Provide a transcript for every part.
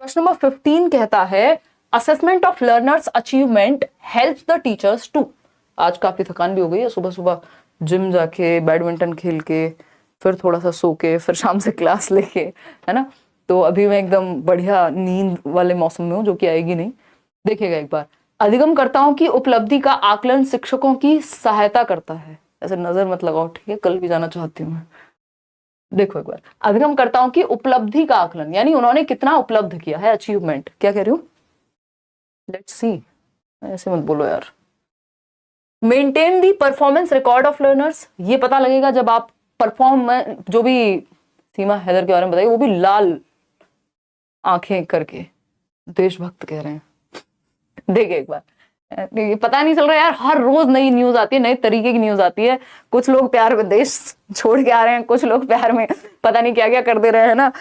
Question number 15 कहता है assessment of learners achievement helps the teachers to. आज काफी थकान भी हो गई है, सुबह सुबह जिम जाके बैडमिंटन खेल के फिर थोड़ा सा सो के फिर शाम से क्लास लेके, है ना। तो अभी मैं एकदम बढ़िया नींद वाले मौसम में हूँ, जो कि आएगी नहीं। देखिएगा एक बार, अधिगमकर्ताओं की उपलब्धि का आकलन शिक्षकों की सहायता करता है। ऐसे नजर मत लगाओ, ठीक है, कल भी जाना चाहती हूँ मैं। देखो एक बार, अधिगमकर्ताओं की उपलब्धि का आकलन यानी उन्होंने कितना उपलब्ध किया है, अचीवमेंट। क्या कह रही हूँ, लेट्स सी, ऐसे मत बोलो यार। Maintain the performance record of learners, ये पता लगेगा जब आप परफॉर्म, जो भी सीमा हैदर के बारे में बताइए, वो भी लाल आंखें करके देशभक्त कह रहे हैं। देखिए एक बार, ये पता नहीं चल रहा यार, हर रोज नई न्यूज आती है, नई तरीके की न्यूज आती है। कुछ लोग प्यार में देश छोड़ के आ रहे हैं, कुछ लोग प्यार में पता नहीं क्या क्या कर दे रहे हैं ना,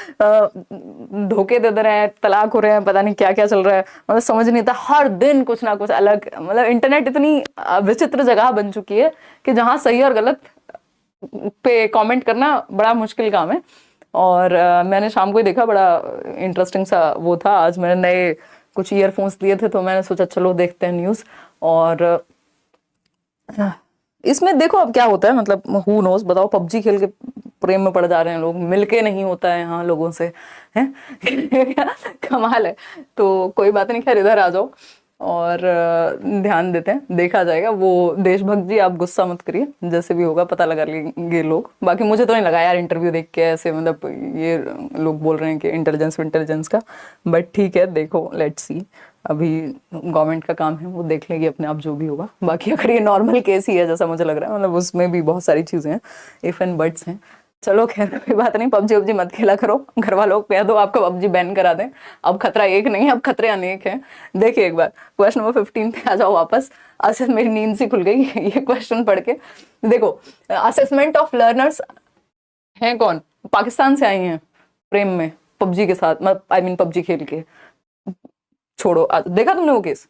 धोखे दे रहे हैं, तलाक हो रहे हैं, पता नहीं क्या क्या चल रहा है। मतलब समझ नहीं आता, हर दिन कुछ ना कुछ अलग। मतलब इंटरनेट इतनी विचित्र जगह बन चुकी है कि जहां सही और गलत पे कमेंट करना बड़ा मुश्किल काम है। और मैंने शाम को ही देखा, बड़ा इंटरेस्टिंग सा वो था। आज मैंने नए कुछ ईयरफोन्स लिए थे, तो मैंने सोचा चलो देखते हैं न्यूज। और इसमें देखो अब क्या होता है, मतलब हु नोस। बताओ, पबजी खेल के प्रेम में पड़ जा रहे हैं लोग, मिलके नहीं होता है यहाँ लोगों से, हैं। कमाल है। तो कोई बात नहीं, खैर इधर आ जाओ और ध्यान देते हैं, देखा जाएगा। वो देशभक्त जी, आप गुस्सा मत करिए, जैसे भी होगा पता लगा लेंगे लोग। बाकी मुझे तो नहीं लगा यार इंटरव्यू देख के ऐसे, मतलब ये लोग बोल रहे हैं कि इंटेलिजेंस का, बट ठीक है, देखो लेट्स सी। अभी गवर्नमेंट का काम है, वो देख लेगी अपने आप जो भी होगा। बाकी अगर ये नॉर्मल केस ही है जैसा मुझे लग रहा है, मतलब उसमें भी बहुत सारी चीजें हैं, इफ एंड बट्स हैं। चलो खैर कोई बात नहीं, पबजी वबजी मत खेला करो, घर वालों को कह दो आपको पबजी बैन करा दें। अब खतरा एक नहीं, अब खतरे अनेक हैं। देखिए एक बार, क्वेश्चन नंबर 15 पे आ जाओ वापस। असल मेरी नींद सी खुल गई ये क्वेश्चन पढ़ के। देखो, असेसमेंट ऑफ लर्नर्स हैं कौन, पाकिस्तान से आई हैं प्रेम में पबजी के साथ, मतलब आई मीन पबजी खेल के। छोड़ो, देखा तुमने वो केस,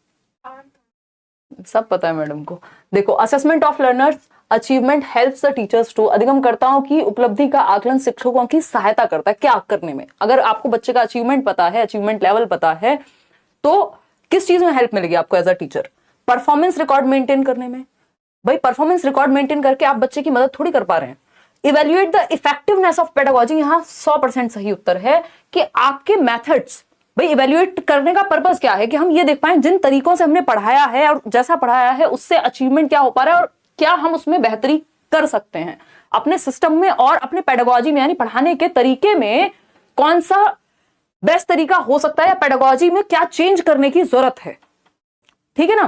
सब पता है मैडम को। देखो, assessment of learners achievement helps the teachers to. अधिगमकर्ताओं की उपलब्धि का आकलन शिक्षकों की सहायता करता है क्या करने में। अगर आपको बच्चे का अचीवमेंट पता है, अचीवमेंट लेवल पता है, तो किस चीज में हेल्प मिलेगी आपको as a teacher? Performance record maintain करने में। भाई परफॉर्मेंस रिकॉर्ड मेंटेन करके आप बच्चे की मदद थोड़ी कर पा रहे हैं। Evaluate the effectiveness of pedagogy, यहां 100% सही उत्तर है कि आपके मेथड्स। भाई इवेल्युएट करने का पर्पस क्या है कि हम ये देख पाए जिन तरीकों से हमने पढ़ाया है और जैसा पढ़ाया है उससे अचीवमेंट क्या हो पा रहा है और क्या हम उसमें बेहतरी कर सकते हैं अपने सिस्टम में और अपने पेडागोजी में, यानी पढ़ाने के तरीके में कौन सा बेस्ट तरीका हो सकता है या पेडागोजी में क्या चेंज करने की जरूरत है। ठीक है ना,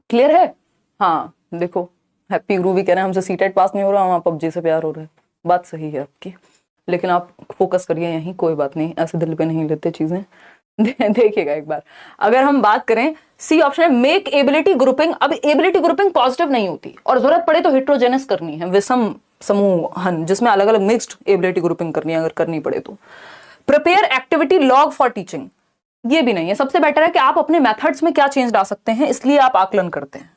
क्लियर है? हाँ देखो, हैप्पी गुरु भी कह रहे हैं हमसे सीटेट पास नहीं हो रहा, वहां पबजी से प्यार हो रहा है। बात सही है आपकी, लेकिन आप फोकस करिए यहीं, कोई बात नहीं, ऐसे दिल पे नहीं लेते चीजें। देखिएगा एक बार, अगर हम बात करें, सी ऑप्शन है मेक एबिलिटी ग्रुपिंग। अब एबिलिटी ग्रुपिंग पॉजिटिव नहीं होती और जरूरत पड़े तो हेट्रोजेनस करनी है, विषम समूहन, जिसमें अलग अलग मिक्स्ड एबिलिटी ग्रुपिंग करनी है अगर करनी पड़े तो। Prepare activity log for teaching, ये भी नहीं है। सबसे बेटर है कि आप अपने मेथड्स में क्या चेंज ला सकते हैं, इसलिए आप आकलन करते हैं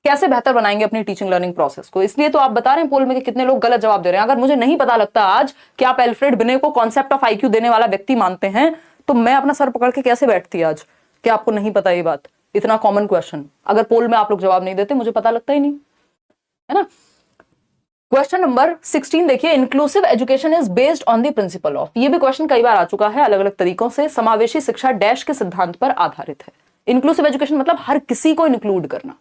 कैसे बेहतर बनाएंगे अपनी टीचिंग लर्निंग प्रोसेस को। इसलिए तो आप बता रहे हैं पोल में कि कितने लोग गलत जवाब दे रहे हैं। अगर मुझे नहीं पता लगता आज कि आप एल्फ्रेड बिने को कॉन्सेप्ट ऑफ आईक्यू देने वाला व्यक्ति मानते हैं, तो मैं अपना सर पकड़ के कैसे बैठती आज कि आपको नहीं पता ये बात। इतना कॉमन क्वेश्चन अगर पोल में आप लोग जवाब नहीं देते, मुझे पता लगता ही नहीं, है ना। क्वेश्चन नंबर 16 देखिए, inclusive education is based on the principle of. ये भी क्वेश्चन कई बार आ चुका है अलग अलग तरीकों से। समावेशी शिक्षा डैश के सिद्धांत पर आधारित है। इंक्लूसिव एजुकेशन मतलब हर किसी को इंक्लूड करना।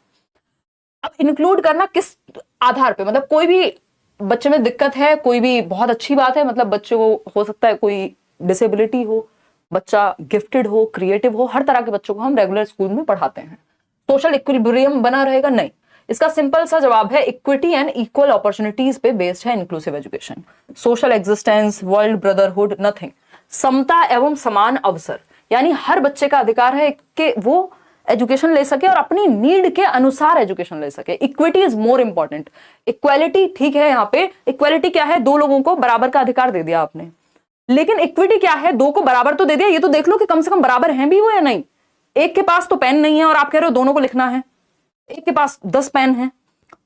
अब इंक्लूड करना किस आधार पे, मतलब कोई भी बच्चे में दिक्कत है, कोई भी बहुत अच्छी बात है, मतलब बच्चे को हो सकता है कोई डिसेबिलिटी हो, बच्चा गिफ्टेड हो, क्रिएटिव हो, हर तरह के बच्चों को हम रेगुलर स्कूल में पढ़ाते हैं। सोशल इक्विलिब्रियम बना रहेगा? नहीं। इसका सिंपल सा जवाब है इक्विटी एंड इक्वल अपॉर्चुनिटीज पे बेस्ड है inclusive education. Social existence, world brotherhood, nothing. समता एवं समान अवसर, यानी हर बच्चे का अधिकार है कि वो एजुकेशन ले सके और अपनी नीड के अनुसार एजुकेशन ले सके। Equity is more important. Equality ठीक है, यहाँ पे इक्वालिटी क्या है, दो लोगों को बराबर का अधिकार दे दिया आपने, लेकिन इक्विटी क्या है, दो को बराबर तो दे दिया, ये तो देख लो कि कम से कम बराबर हैं भी वो या नहीं। एक के पास तो पेन नहीं है और आप कह रहे हो दोनों को लिखना है, एक के पास 10 पेन है,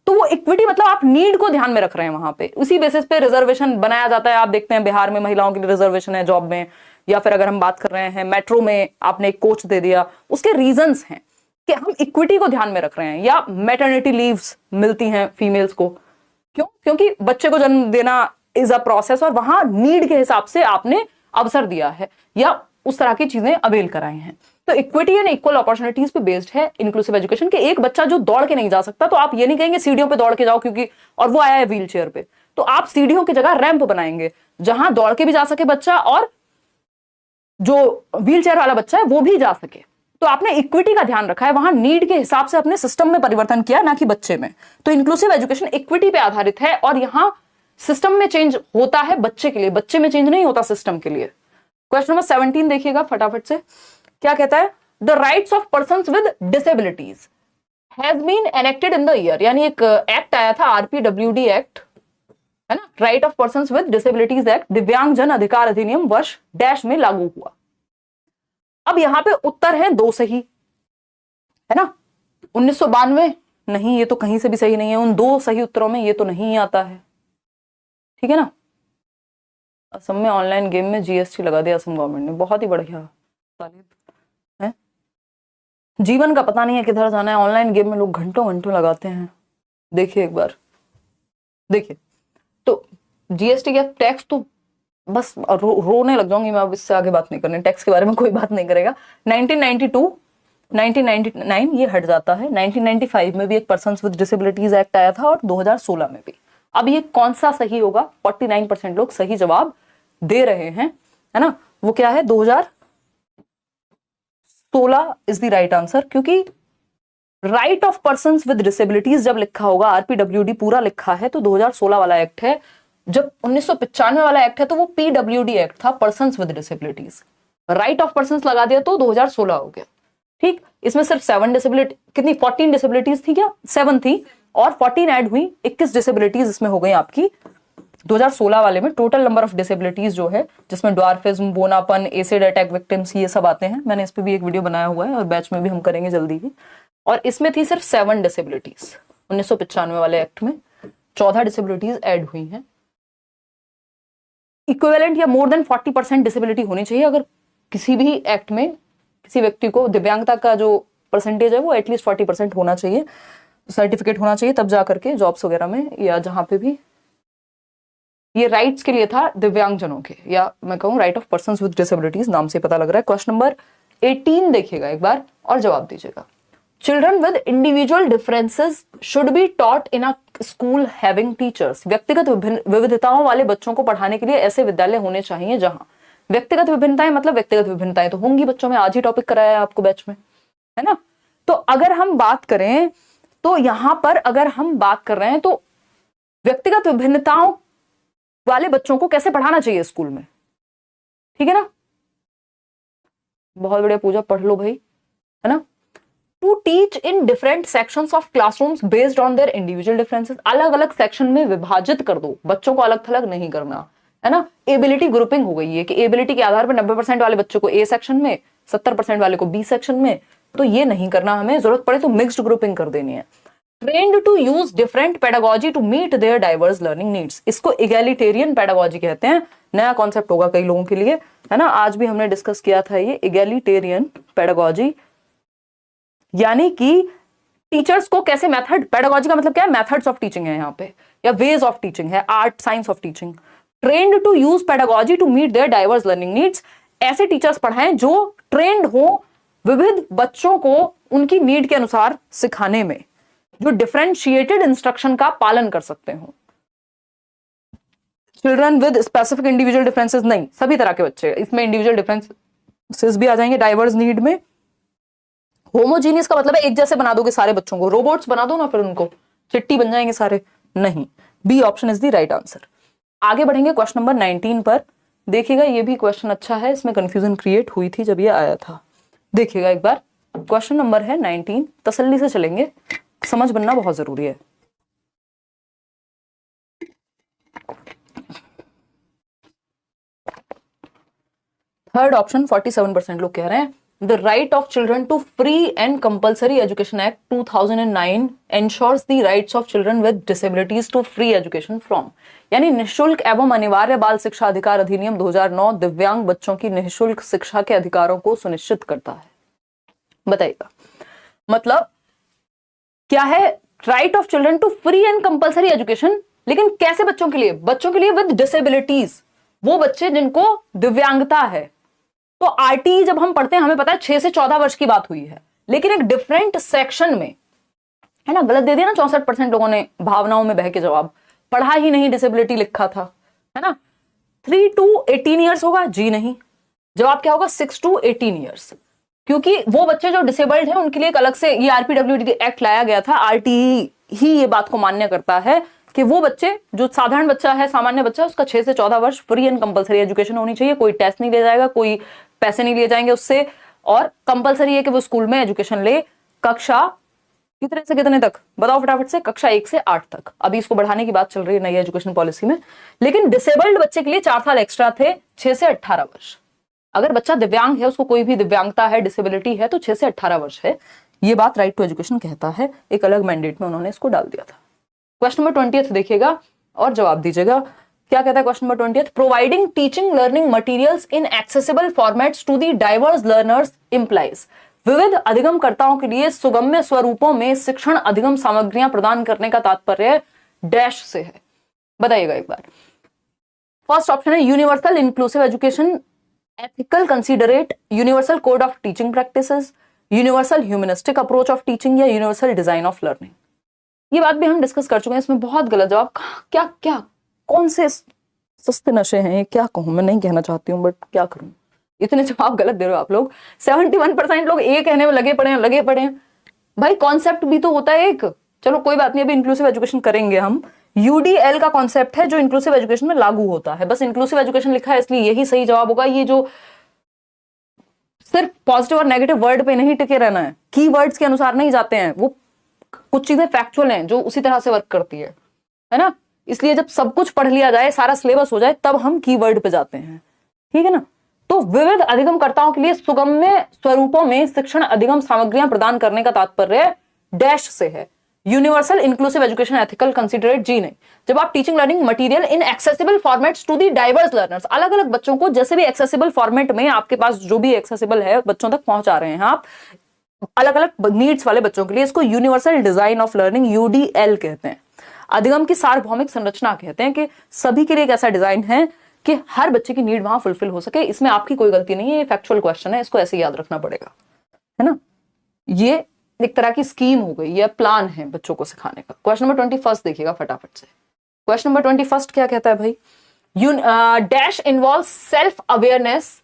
तो वो इक्विटी मतलब आप नीड को ध्यान में रख रहे हैं वहां पे। उसी बेसिस पे रिजर्वेशन बनाया जाता है। आप देखते हैं बिहार में महिलाओं के लिए रिजर्वेशन है जॉब में, या फिर अगर हम बात कर रहे हैं मेट्रो में आपने एक कोच दे दिया, उसके रीजंस हैं कि हम इक्विटी को ध्यान में रख रहे हैं, या मैटरनिटी लीव्स मिलती हैं फीमेल्स को, क्यों? क्योंकि बच्चे को जन्म देना इज अ प्रोसेस और वहां नीड के हिसाब से आपने अवसर दिया है या उस तरह की चीजें अवेल कराई हैं। तो इक्विटी एंड इक्वल अपॉर्चुनिटीज पे बेस्ड है इंक्लूसिव एजुकेशन के। एक बच्चा जो दौड़ के नहीं जा सकता तो आप ये नहीं कहेंगे सीढ़ियों पे दौड़ के जाओ क्योंकि, और वो आया है व्हील चेयर पे, तो आप सीढ़ियों की जगह रैंप बनाएंगे जहां दौड़ के भी जा सके बच्चा और जो व्हील चेयर वाला बच्चा है वो भी जा सके। तो आपने इक्विटी का ध्यान रखा है, वहां नीड के हिसाब से अपने सिस्टम में परिवर्तन किया, ना कि बच्चे में। तो इंक्लूसिव एजुकेशन इक्विटी पे आधारित है और यहां सिस्टम में चेंज होता है बच्चे के लिए, बच्चे में चेंज नहीं होता सिस्टम के लिए। क्वेश्चन नंबर 17 देखिएगा फटाफट से, क्या कहता है? The rights of persons with disabilities has been enacted in the year, यानी एक एक्ट आया था आरपीडब्ल्यूडी एक्ट, है ना, right of persons with disabilities act, दिव्यांग जन अधिकार अधिनियम वर्ष डैश में लागू हुआ। अब यहां पे उत्तर है दो सही, है ना। 1992 नहीं, ये तो कहीं से भी सही नहीं है, उन दो सही उत्तरों में ये तो नहीं आता है, ठीक है ना। असम में ऑनलाइन गेम में जीएसटी लगा दिया असम गवर्नमेंट ने, बहुत ही बढ़िया तालीब है। जीवन का पता नहीं है किधर जाना है, ऑनलाइन गेम में लोग घंटों घंटों लगाते हैं। देखिए एक बार, देखिए तो जीएसटी का टैक्स तो बस रोने लग जाऊंगी मैं, अब इससे आगे बात नहीं करनी, टैक्स के बारे में कोई बात नहीं करेगा। 1992 1999 ये हट जाता है, 1995 में भी एक पर्सन्स विद डिसेबिलिटीज एक्ट आया था और 2016 में भी। अब ये कौन सा सही होगा? 49% लोग सही जवाब दे रहे हैं, है ना। वो क्या है? 2016 इज द राइट आंसर, क्योंकि right of persons with disabilities जब लिखा होगा, आरपीडब्ल्यूडी पूरा लिखा है, तो 2016 वाला एक्ट है। जब 1995 वाला एक्ट है तो वो पीडब्ल्यूडी एक्ट था, persons with disabilities. Right of persons लगा दिया तो 2016 हो गया, ठीक। इसमें सिर्फ 7 डिसेबिलिटी, कितनी 14 डिसेबिलिटीज थी क्या? 7 थी, और 14 ऐड हुई, 21 डिसेबिलिटीज इसमें हो गई आपकी 2016 वाले में। टोटल नंबर ऑफ डिसेबिलिटीज जो है, जिसमें ड्वार्फिज्म, बोनापन, एसिड अटैक विक्टिम्स, ये सब आते हैं। मैंने इस पे भी एक वीडियो बनाया हुआ है और बैच में भी हम करेंगे जल्दी ही। और इसमें थी सिर्फ 7 डिसेबिलिटीज 1995 वाले एक्ट में, 14 डिसेबिलिटीज ऐड हुई हैं। इक्विवेलेंट या मोर देन 40% डिसेबिलिटी होनी चाहिए अगर किसी भी एक्ट में किसी व्यक्ति को दिव्यांगता का जो परसेंटेज है वो एटलीस्ट 40% होना चाहिए, सर्टिफिकेट होना चाहिए, तब जा करके जॉब्स वगैरह में या जहां पे भी। ये राइट्स के लिए था दिव्यांगजनों के, या मैं कहूँ right of persons with disabilities, नाम से पता लग रहा है। क्वेश्चन नंबर 18 देखिएगा एक बार और जवाब दीजिएगा। Children with individual differences should be taught in a school having teachers. व्यक्तिगत विविधताओं वाले बच्चों को पढ़ाने के लिए ऐसे विद्यालय होने चाहिए जहां व्यक्तिगत विभिन्नताएं, मतलब व्यक्तिगत विभिन्नताएं तो होंगी बच्चों में, आज ही टॉपिक कराया है आपको बैच में, है ना। तो अगर हम बात करें तो यहां पर अगर हम बात कर रहे हैं तो व्यक्तिगत विभिन्नताओं वाले बच्चों को कैसे पढ़ाना चाहिए स्कूल में, ठीक है ना। बहुत बढ़िया पूजा, पढ़ लो भाई, है ना। To teach in different sections of classrooms based on their individual differences. अलग अलग सेक्शन में विभाजित कर दो, बच्चों को अलग थलग नहीं करना, है ना। एबिलिटी ग्रुपिंग हो गई है कि एबिलिटी के आधार पर 90% वाले बच्चों को ए सेक्शन में, 70% वाले को बी सेक्शन में, तो ये नहीं करना हमें, जरूरत पड़े तो मिक्स्ड ग्रुपिंग कर देनी है। Trained to use different pedagogy to meet their diverse learning needs, इसको इगैलिटेरियन पेडागोजी कहते हैं। नया कॉन्सेप्ट होगा कई लोगों के लिए, है ना, आज भी हमने डिस्कस किया था ये इगैलिटेरियन पेडागोजी, यानी कि टीचर्स को कैसे मेथड, पेडागोजी का मतलब क्या है? मेथड्स ऑफ टीचिंग है यहाँ पे, या वेज ऑफ टीचिंग है, art science of teaching. Trained to use pedagogy to meet their diverse learning needs, ऐसे टीचर्स पढ़ाएं जो ट्रेंड हो विविध बच्चों को उनकी नीड के अनुसार सिखाने में, जो डिफरेंशिएटेड इंस्ट्रक्शन का पालन कर सकते हो। Children with specific individual differences नहीं, सभी तरह के बच्चे, इसमें इंडिविजुअल डिफरेंसेस भी आ जाएंगे डाइवर्स नीड में। होमोजीनियस का मतलब है एक जैसे बना दोगे सारे बच्चों को, रोबोट्स बना दो ना, फिर उनको चिट्टी बन जाएंगे सारे, नहीं। B option is the right answer. आगे बढ़ेंगे क्वेश्चन नंबर 19 पर, देखिएगा ये भी क्वेश्चन अच्छा है, इसमें कंफ्यूजन क्रिएट हुई थी जब ये आया था। देखिएगा एक बार, क्वेश्चन नंबर है 19, तसल्ली से चलेंगे, समझ बनना बहुत जरूरी है। थर्ड ऑप्शन 47% लोग कह रहे हैं The right of children to free and compulsory education act 2009 ensures the rights of children with disabilities to free education from, यानी निःशुल्क एवं अनिवार्य बाल शिक्षा अधिकार अधिनियम 2009 दिव्यांग बच्चों की निःशुल्क शिक्षा के अधिकारों को सुनिश्चित करता है। बताइएगा मतलब क्या है? Right of children to free and compulsory education, लेकिन कैसे बच्चों के लिए? बच्चों के लिए विद डिसेबिलिटीज, वो बच्चे जिनको दिव्यांगता है। तो आरटीई जब हम पढ़ते हैं हमें पता है 6 से 14 वर्ष की बात हुई है, लेकिन एक डिफरेंट सेक्शन में, है ना, गलत दे दिया ना 64% लोगों ने भावनाओं में बह के जवाब, पढ़ा ही नहीं, डिसेबिलिटी लिखा था, है ना। 3 to 18 ईयर्स होगा? जी नहीं। जवाब क्या होगा? 6 to 18 ईयर्स, क्योंकि वो बच्चे जो डिसेबल्ड हैं उनके लिए एक अलग से ये आरपीडब्ल्यूडी एक्ट लाया गया था। आरटीई ही ये बात को मान्य करता है कि वो बच्चे जो साधारण बच्चा है, सामान्य बच्चा, उसका 6 से 14 वर्ष फ्री एंड कंपलसरी एजुकेशन होनी चाहिए। कोई टेस्ट नहीं लिया जाएगा, कोई पैसे नहीं लिए जाएंगे उससे, और कंपलसरी है कि वो स्कूल में एजुकेशन ले। कक्षा कितने से कितने तक बताओ फटाफट से? कक्षा 1 से 8 तक। अभी इसको बढ़ाने की बात चल रही है नई एजुकेशन पॉलिसी में, लेकिन डिसेबल्ड बच्चे के लिए 4 साल एक्स्ट्रा थे, 6 से 18 वर्ष। अगर बच्चा दिव्यांग है, उसको कोई भी दिव्यांगता है, डिसेबिलिटी है, तो 6 से 18 वर्ष है। ये बात राइट टू एजुकेशन कहता है, एक अलग मैंडेट में उन्होंने इसको डाल दिया था। क्वेश्चन नंबर 20 देखिएगा और जवाब दीजिएगा। क्या कहता है question number 20? Providing teaching learning materials in accessible formats to the diverse learners implies, विविध अधिगमकर्ताओं के लिए सुगम्य स्वरूपों में शिक्षण अधिगम सामग्रियां प्रदान करने का तात्पर्य डैश से है। बताइएगा एक बार। फर्स्ट ऑप्शन है universal inclusive education, ethical considerate, universal code of teaching practices, universal humanistic approach of teaching, या यूनिवर्सल डिजाइन ऑफ लर्निंग। ये बात भी हम डिस्कस कर चुके हैं, इसमें बहुत गलत जवाब। क्या क्या कौन से सस्ते नशे हैं ये? क्या कहूं, मैं नहीं कहना चाहती हूं बट क्या करूं, इतने जवाब गलत दे रहे हो आप लोग। 71% लोग ए कहने में लगे पड़े हैं। भाई कॉन्सेप्ट भी तो होता है एक। चलो कोई बात नहीं, अभी इंक्लूसिव एजुकेशन करेंगे हम। यूडीएल का कॉन्सेप्ट है जो इंक्लूसिव एजुकेशन में लागू होता है। बस इंक्लूसिव एजुकेशन लिखा है इसलिए यही सही जवाब होगा। ये जो सिर्फ पॉजिटिव और नेगेटिव वर्ड पे नहीं टिके रहना है, की वर्ड्स के अनुसार नहीं जाते हैं, वो कुछ चीजें फैक्चुअल हैं जो उसी तरह से वर्क करती है ना। इसलिए जब सब कुछ पढ़ लिया जाए, सारा सिलेबस हो जाए, तब हम कीवर्ड पे जाते हैं, ठीक है ना। तो विविध अधिगमकर्ताओं के लिए सुगम्य स्वरूपों में शिक्षण अधिगम सामग्रियां प्रदान करने का तात्पर्य डैश से है। Universal inclusive education, ethical considerate, जी नहीं। जब आप teaching learning material in accessible formats to the diverse learners, अलग अलग बच्चों को जैसे भी एक्सेसिबल फॉर्मेट में आपके पास जो भी एक्सेसिबल है बच्चों तक पहुंचा रहे हैं आप, अलग अलग नीड्स वाले बच्चों के लिए, इसको universal design of learning UDL कहते हैं। अधिगम की सार्वभौमिक संरचना कहते हैं कि सभी के लिए एक ऐसा डिजाइन है कि हर बच्चे की नीड वहां फुलफिल हो सके। इसमें आपकी कोई गलती नहीं है, ये फैक्चुअल क्वेश्चन है, इसको ऐसे याद रखना पड़ेगा, है ना। ये एक तरह की स्कीम हो गई, यह प्लान है बच्चों को सिखाने का। क्वेश्चन नंबर 21 देखिएगा फटाफट से। क्वेश्चन नंबर 21 क्या कहता है भाई? Dash involve self awareness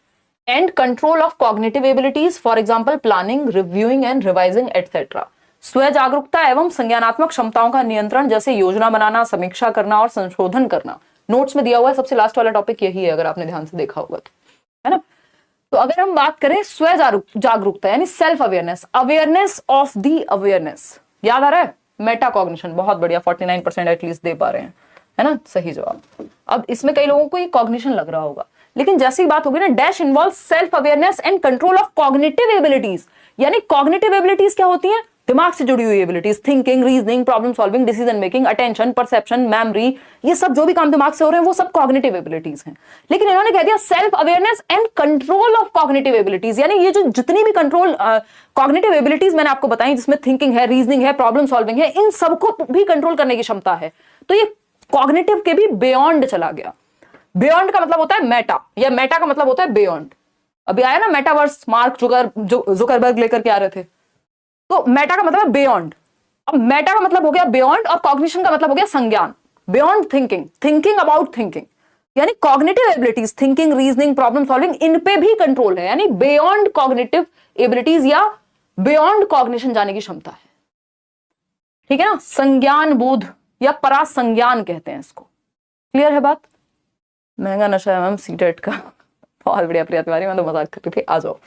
and control of cognitive abilities, for example planning, reviewing and revising etcetera. स्वयं जागरूकता एवं संज्ञानात्मक क्षमताओं का नियंत्रण, जैसे योजना बनाना, समीक्षा करना और संशोधन करना। नोट्स में दिया हुआ है, सबसे लास्ट वाला टॉपिक यही है, अगर आपने ध्यान से देखा होगा तो, है ना। तो अगर हम बात करें स्वयं जागरूकता यानी self awareness, awareness of the awareness, याद आ रहा है? मेटा कॉग्निशन, बहुत बढ़िया, 49% एटलीस्ट दे पा रहे हैं, है ना, सही जवाब। अब इसमें कई लोगों को ये कॉग्निशन लग रहा होगा, लेकिन जैसी बात होगी ना, dash involve self awareness and control of cognitive abilities, यानी कॉग्निटिव एबिलिटीज क्या होती हैं? दिमाग से जुड़ी हुई abilities, thinking, reasoning, problem solving, decision making, attention, perception, memory, ये सब जो भी काम दिमाग से हो रहे हैं वो सब कॉग्निटिव एबिलिटीज हैं। लेकिन इन्होंने कह दिया self awareness and control of cognitive abilities, यानी ये जो जितनी भी कंट्रोल कॉग्निटिव एबिलिटीज मैंने आपको बताई, जिसमें थिंकिंग है, रीजनिंग है, प्रॉब्लम सॉल्विंग है, इन सबको भी कंट्रोल करने की क्षमता है। तो ये कॉग्निटिव के भी बियॉन्ड चला गया। बियॉन्ड का मतलब होता है मेटा, या मेटा का मतलब होता है बियॉन्ड। अभी आया ना मेटावर्स, मार्क जुकरबर्ग लेकर के आ रहे थे, तो मेटा का मतलब है बियॉन्ड। अब मेटा का मतलब हो गया बियॉन्ड और कॉग्निशन का मतलब हो गया संज्ञान। Beyond thinking, thinking about thinking, यानी cognitive abilities, thinking, reasoning, problem solving, इन पे भी कंट्रोल है, यानी बियॉन्ड कॉग्निटिव एबिलिटीज या बियॉन्ड कॉग्निशन जाने की क्षमता है, ठीक है ना। संज्ञान बोध या परासंज्ञान कहते हैं इसको। क्लियर है बात? महंगा नशा है मैम सीटेट का। बहुत बढ़िया प्रिया तिवारी, मैं तो मजाक कर रही थी, आ जाओ।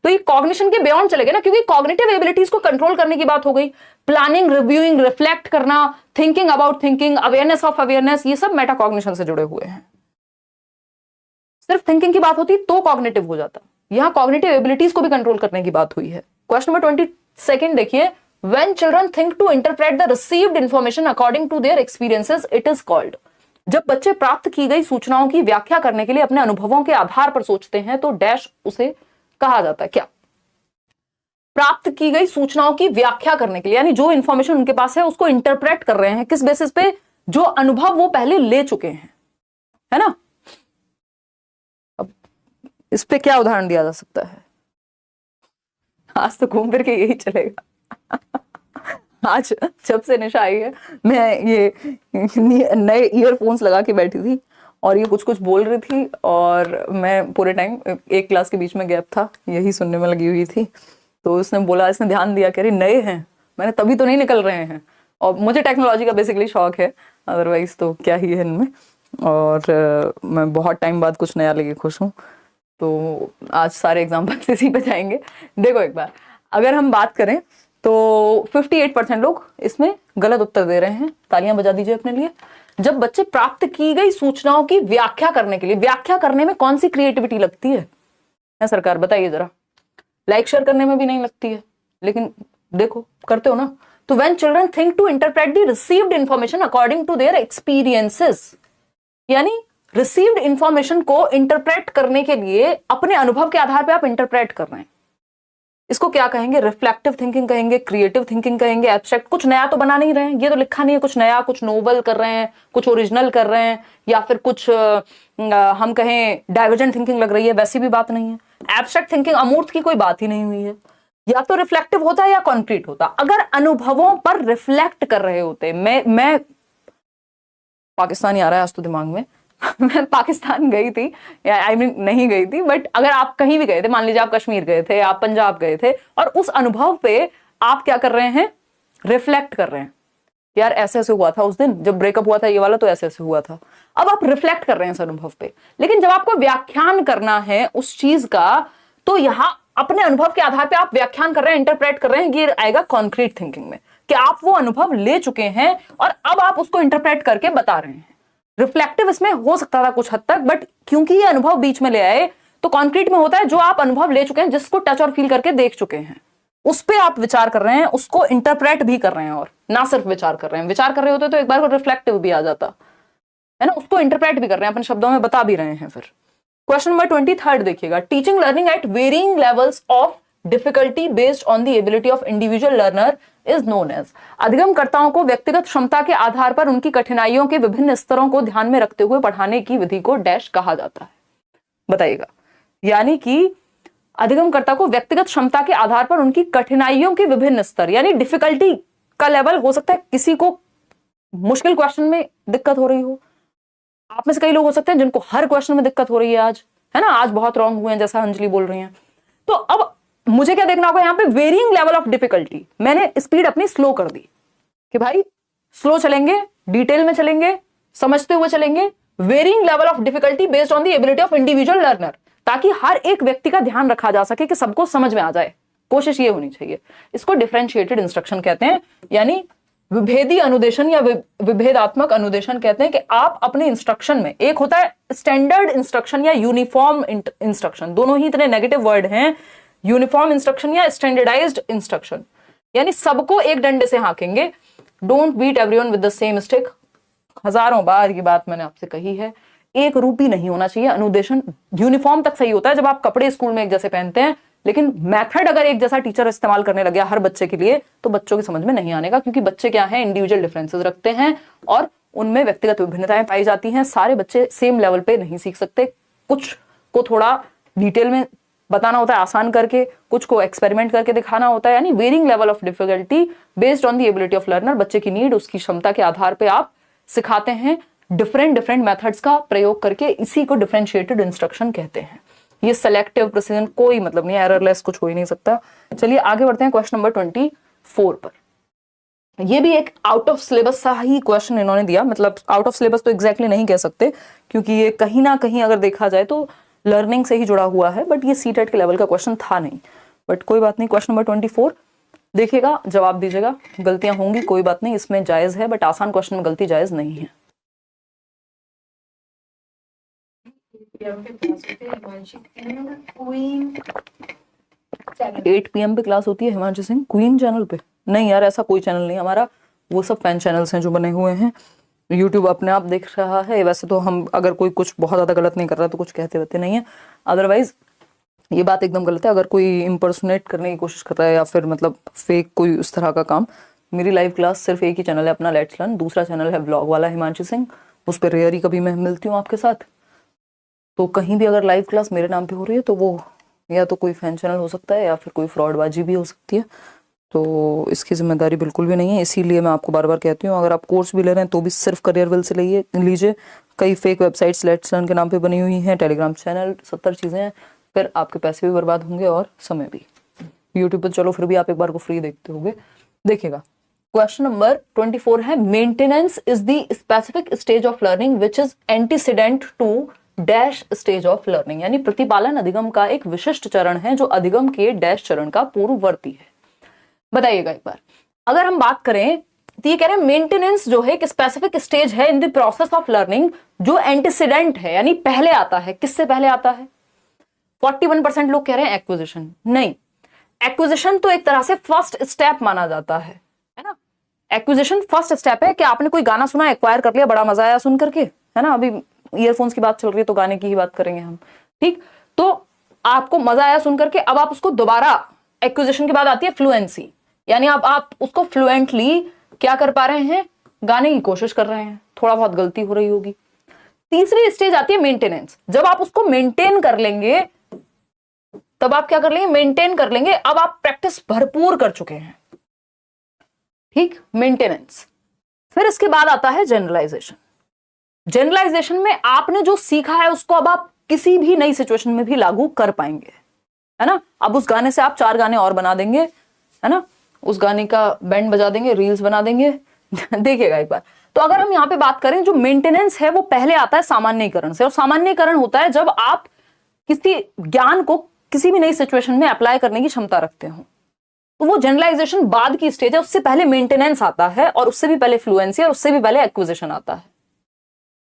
तो ये कॉग्निशन के बियॉन्ड चले गए ना, क्योंकि कॉग्निटिव एबिलिटीज को कंट्रोल करने की बात हो गई। प्लानिंग, रिव्यूइंग, रिफ्लेक्ट करना, thinking about thinking, awareness of awareness, ये सब मेटा कॉग्निशन से जुड़े हुए हैं। सिर्फ थिंकिंग की बात होती तो कॉग्निटिव हो जाता, यहाँ कॉग्निटिव एबिलिटीज को भी कंट्रोल करने की बात हुई है। क्वेश्चन नंबर 22 देखिए, when children think to interpret the received information according to their experiences it is called. जब बच्चे प्राप्त की गई सूचनाओं की व्याख्या करने के लिए अपने अनुभवों के आधार पर सोचते हैं तो डैश उसे कहा जाता है क्या? प्राप्त की गई सूचनाओं की व्याख्या करने के लिए, यानी जो इंफॉर्मेशन उनके पास है उसको इंटरप्रेट कर रहे हैं किस बेसिस पे? जो अनुभव वो पहले ले चुके हैं, है ना। अब इस पे क्या उदाहरण दिया जा सकता है? आज तो घूम फिर के यही चलेगा। आज जब से निशा आई है, मैं ये नए ईयरफोन्स लगा के बैठी थी और ये कुछ कुछ बोल रही थी और मैं पूरे टाइम एक क्लास के बीच में गैप था, यही सुनने में लगी हुई थी। तो उसने बोला, इसने ध्यान दिया, कह रही नए हैं, मैंने तभी तो नहीं निकल रहे हैं। और मुझे टेक्नोलॉजी का बेसिकली शौक है, अदरवाइज तो क्या ही है इनमें। और मैं बहुत टाइम बाद कुछ नया लेके खुश हूँ। तो आज सारे एग्जाम्पल्स इसी पे जाएंगे। देखो एक बार अगर हम बात करें तो 58% लोग इसमें गलत उत्तर दे रहे हैं, तालियां बजा दीजिए अपने लिए। जब बच्चे प्राप्त की गई सूचनाओं की व्याख्या करने के लिए, व्याख्या करने में कौन सी क्रिएटिविटी लगती है सरकार, बताइए जरा। लाइक शेयर करने में भी नहीं लगती है, लेकिन देखो करते हो ना। तो when children think to interpret the received information according to their experiences, यानी रिसीव्ड इंफॉर्मेशन को इंटरप्रेट करने के लिए अपने अनुभव के आधार पे आप इंटरप्रेट कर रहे हैं। इसको क्या कहेंगे? रिफ्लेक्टिव थिंकिंग कहेंगे, क्रिएटिव थिंकिंग कहेंगे, एब्स्ट्रैक्ट। कुछ नया तो बना नहीं रहे हैं, ये तो लिखा नहीं है कुछ नया, कुछ नोबल कर रहे हैं, कुछ ओरिजिनल कर रहे हैं, या फिर कुछ हम कहें डाइवर्जेंट थिंकिंग लग रही है, वैसी भी बात नहीं है। एब्स्ट्रैक्ट थिंकिंग, अमूर्त की कोई बात ही नहीं हुई है। या तो रिफ्लेक्टिव होता है या कॉन्क्रीट होता। अगर अनुभवों पर रिफ्लेक्ट कर रहे होते, मैं पाकिस्तानी आ रहा है आज तो दिमाग में। मैं पाकिस्तान गई थी, या आई मीन नहीं गई थी, बट अगर आप कहीं भी गए थे, मान लीजिए आप कश्मीर गए थे, आप पंजाब गए थे, और उस अनुभव पे आप क्या कर रहे हैं? रिफ्लेक्ट कर रहे हैं। यार ऐसे ऐसे हुआ था उस दिन जब ब्रेकअप हुआ था ये वाला, तो ऐसे ऐसे हुआ था। अब आप रिफ्लेक्ट कर रहे हैं इस अनुभव पे। लेकिन जब आपको व्याख्यान करना है उस चीज का, तो यहां अपने अनुभव के आधार पे आप व्याख्यान कर रहे हैं, इंटरप्रेट कर रहे हैं। ये आएगा कॉन्क्रीट थिंकिंग में, कि आप वो अनुभव ले चुके हैं और अब आप उसको इंटरप्रेट करके बता रहे हैं। रिफ्लेक्टिव इसमें हो सकता था कुछ हद तक, बट क्योंकि ये अनुभव बीच में ले आए, तो कॉन्क्रीट में होता है जो आप अनुभव ले चुके हैं, जिसको टच और फील करके देख चुके हैं, उस पे आप विचार कर रहे हैं, उसको इंटरप्रेट भी कर रहे हैं, और ना सिर्फ विचार कर रहे हैं। विचार कर रहे होते तो एक बार को रिफ्लेक्टिव भी आ जाता है ना, उसको इंटरप्रेट भी कर रहे हैं, अपने शब्दों में बता भी रहे हैं। फिर क्वेश्चन नंबर 23 देखिएगा, teaching learning at varying levels of difficulty based on the ability of individual learner is known as. अधिगमकर्ताओं को व्यक्तिगत क्षमता के आधार पर उनकी कठिनाइयों के विभिन्न स्तरों को ध्यान में रखते हुए पढ़ाने की विधि को डैश कहा जाता है, बताइएगा। यानी कि अधिगमकर्ता को व्यक्तिगत क्षमता के आधार पर उनकी कठिनाइयों के विभिन्न स्तर, यानी डिफिकल्टी का लेवल हो सकता है, किसी को मुश्किल क्वेश्चन में दिक्कत हो रही हो, आप में से कई लोग हो सकते हैं जिनको हर क्वेश्चन में दिक्कत हो रही है आज, है ना, आज बहुत रॉन्ग हुए हैं जैसा अंजलि बोल रही हैं। तो अब मुझे क्या देखना होगा यहाँ पे? Varying level of difficulty. मैंने स्पीड अपनी स्लो कर दी कि भाई स्लो चलेंगे, डिटेल में चलेंगे, समझते हुए चलेंगे। Varying level of difficulty based on the ability of individual learner, ताकि हर एक व्यक्ति का ध्यान रखा जा सके कि सबको समझ में आ जाए, कोशिश ये होनी चाहिए। इसको डिफरेंशिएटेड इंस्ट्रक्शन कहते हैं, यानी विभेदी अनुदेशन या विभेदात्मक अनुदेशन कहते हैं। कि आप अपने इंस्ट्रक्शन में, एक होता है स्टैंडर्ड इंस्ट्रक्शन या यूनिफॉर्म इंस्ट्रक्शन, दोनों ही इतने नेगेटिव वर्ड हैं, यूनिफॉर्म इंस्ट्रक्शन या स्टैंडर्डाइज्ड इंस्ट्रक्शन, यानी सबको एक डंडे से हाँकेंगे। Don't beat everyone with the same stick. हजारों बार ये बात मैंने आपसे कही है, एक रूपी नहीं होना चाहिए अनुदेशन। यूनिफॉर्म तक सही होता है जब आप कपड़े स्कूल में एक जैसे पहनते हैं, लेकिन मेथड अगर एक जैसा टीचर इस्तेमाल करने लग गया हर बच्चे के लिए, तो बच्चों की समझ में नहीं आने का, क्योंकि बच्चे क्या हैं, इंडिविजुअल डिफरेंसेस रखते हैं और उनमें व्यक्तिगत विभिन्नताएं पाई जाती हैं। सारे बच्चे सेम लेवल पे नहीं सीख सकते, कुछ को थोड़ा डिटेल में बताना होता है आसान करके, कुछ को एक्सपेरिमेंट करके दिखाना होता है। यानी varying level of difficulty based on the ability of learner, बच्चे की नीड, उसकी क्षमता के आधार पे आप सिखाते हैं डिफरेंट मेथड्स का प्रयोग करके। इसी को डिफरेंशिएटेड इंस्ट्रक्शन कहते हैं। ये सेलेक्टिव प्रिसीजन कोई मतलब नहीं, एररलेस कुछ हो ही नहीं सकता। चलिए आगे बढ़ते हैं क्वेश्चन नंबर 24 पर। ये भी एक आउट ऑफ सिलेबस सा ही क्वेश्चन इन्होंने दिया, मतलब आउट ऑफ सिलेबस तो एग्जैक्टली नहीं कह सकते, क्योंकि ये कहीं ना कहीं अगर देखा जाए तो लर्निंग से ही जुड़ा हुआ है, बट ये सीटेट के लेवल का क्वेश्चन था नहीं, बट कोई बात नहीं। क्वेश्चन नंबर 24 देखिएगा, जवाब दीजिएगा। गलतियां होंगी कोई बात नहीं, इसमें जायज है, बट आसान क्वेश्चन में गलती जायज नहीं है। PM पे क्लास होती है Himanshi Singh queen channel. 8 PM पे क्लास होती है हिमांशी सिंह क्वीन चैनल पे? नहीं यार, ऐसा कोई चैनल नहीं हमारा, वो सब फैन चैनल्स हैं जो बने हुए हैं। यूट्यूब अपने आप देख रहा है। वैसे तो हम अगर कोई कुछ बहुत ज़्यादा गलत नहीं कर रहा तो कुछ कहते वहते नहीं है, अदरवाइज ये बात एकदम गलत है। अगर कोई इम्पर्सोनेट करने की कोशिश कर रहा है या फिर मतलब फेक कोई उस तरह का काम, मेरी लाइव क्लास सिर्फ एक ही चैनल है अपना, लेट्स लर्न। दूसरा चैनल है व्लॉग वाला हिमांशी सिंह, उस पर रेयर ही कभी मैं मिलती हूँ आपके साथ। तो कहीं भी अगर लाइव क्लास मेरे नाम पे हो रही है तो वो या तो कोई फैन चैनल हो सकता है या फिर कोई फ्रॉडबाजी भी हो सकती है, तो इसकी जिम्मेदारी बिल्कुल भी नहीं है। इसीलिए मैं आपको बार बार कहती हूँ, अगर आप कोर्स भी ले रहे हैं तो भी सिर्फ करियरविल से लीजिए। कई फेक वेबसाइट्स लेट्स लर्न के नाम पे बनी हुई हैं, टेलीग्राम चैनल, 70 चीज़ें हैं, फिर आपके पैसे भी बर्बाद होंगे और समय भी। यूट्यूब पर चलो फिर भी आप एक बार को फ्री देखते होंगे, देखिएगा। क्वेश्चन नंबर 24 है, maintenance is the specific stage of learning which is antecedent to dash stage of learning, यानी प्रतिपालन अधिगम का एक विशिष्ट चरण है जो अधिगम के डैश चरण का पूर्ववर्ती है। बताइएगा एक बार। अगर हम बात करें तो ये कह रहे हैं मेंटेनेंस जो है एक स्पेसिफिक स्टेज है in the process of learning जो एंटीसीडेंट है, यानी पहले आता है। किससे पहले आता है? 41% लोग कह रहे हैं एक्विजिशन। नहीं, एक्विजिशन तो एक तरह से फर्स्ट स्टेप माना जाता है ना। एक्विजिशन फर्स्ट स्टेप है कि आपने कोई गाना सुना, एक्वायर कर लिया, बड़ा मजा आया सुन करके, है ना। अभी ईयरफोन्स की बात चल रही है तो गाने की ही बात करेंगे हम, ठीक। तो आपको मजा आया सुन करके, अब आप उसको दोबारा, एक्विजिशन के बाद आती है फ्लुएंसी, यानी अब आप उसको फ्लुएंटली क्या कर पा रहे हैं, गाने की कोशिश कर रहे हैं। थोड़ा बहुत गलती हो रही होगी। तीसरी स्टेज आती है मेंटेनेंस। जब आप उसको मेंटेन कर लेंगे, तब आप क्या कर लेंगे, मेंटेन कर लेंगे। अब आप प्रैक्टिस भरपूर कर चुके हैं, ठीक, मेंटेनेंस। फिर इसके बाद आता है जनरलाइजेशन। जनरलाइजेशन में आपने जो सीखा है उसको अब आप किसी भी नई सिचुएशन में भी लागू कर पाएंगे, है ना। अब उस गाने से आप 4 गाने और बना देंगे, है ना, उस गाने का बैंड बजा देंगे, रील्स बना देंगे। देखिएगा एक बार। तो अगर हम यहां पे बात करें, जो मेंटेनेंस है वो पहले आता है सामान्यीकरण से, और सामान्यीकरण होता है जब आप किसी ज्ञान को किसी भी नई सिचुएशन में अप्लाई करने की क्षमता रखते हो। तो वो जनरलाइजेशन बाद की स्टेज है, उससे पहले मेंटेनेंस आता है, और उससे भी पहले फ्लुएंसी, और उससे भी पहले एक्विजिशन आता है,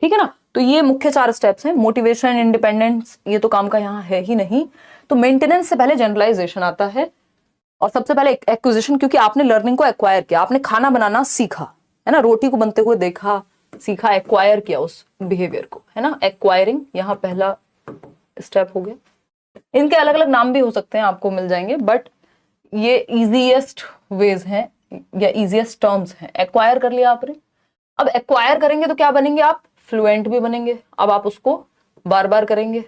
ठीक है ना। तो ये मुख्य 4 स्टेप्स हैं। मोटिवेशन, इंडिपेंडेंस, ये तो काम का यहां है ही नहीं। तो मेंटेनेंस से पहले जनरलाइजेशन आता है, और सबसे पहले एक्विजिशन, क्योंकि आपने लर्निंग को एक्वायर किया, आपने खाना बनाना सीखा, है ना, रोटी को बनते हुए देखा, सीखा, एक्वायर किया उस बिहेवियर को, है ना, एक्वायरिंग यहां पहला स्टेप हो गया। इनके अलग अलग नाम भी हो सकते हैं, आपको मिल जाएंगे, बट ये इजीएस्ट वेज हैं या इजीएस्ट टर्म्स हैं। एक्वायर कर लिया आपने, अब एक्वायर करेंगे तो क्या बनेंगे आप, फ्लुएंट भी बनेंगे। अब आप उसको बार बार करेंगे,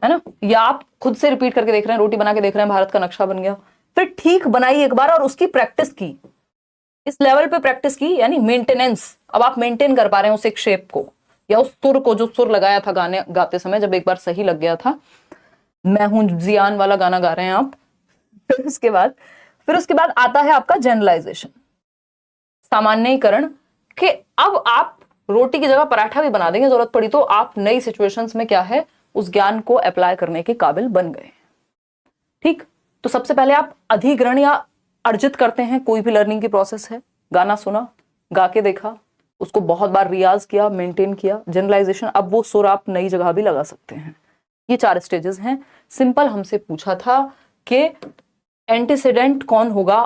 है ना, या आप खुद से रिपीट करके देख रहे हैं, रोटी बना के देख रहे हैं, भारत का नक्शा बन गया। फिर ठीक बनाई एक बार और उसकी प्रैक्टिस की, इस लेवल पे प्रैक्टिस की, यानी मेंटेनेंस। अब आप मेंटेन कर पा रहे हैं उस एक शेप को या उस सुर को, जो सुर लगाया था गाने गाते समय, जब एक बार सही लग गया था। मैं हूं जियान वाला गाना गा रहे हैं आप। फिर उसके बाद आता है आपका जनरलाइजेशन, सामान्यीकरण, कि अब आप रोटी की जगह पराठा भी बना देंगे जरूरत पड़ी तो। आप नई सिचुएशंस में क्या है, उस ज्ञान को अप्लाई करने के काबिल बन गए, ठीक। तो सबसे पहले आप अधिग्रहण या अर्जित करते हैं, कोई भी लर्निंग की प्रोसेस है। गाना सुना, गा के देखा, उसको बहुत बार रियाज किया, मेंटेन किया। जनरलाइजेशन, अब वो सुर आप नई जगह भी लगा सकते हैं। ये 4 स्टेजेस हैं। सिंपल हमसे पूछा था कि एंटीसीडेंट कौन होगा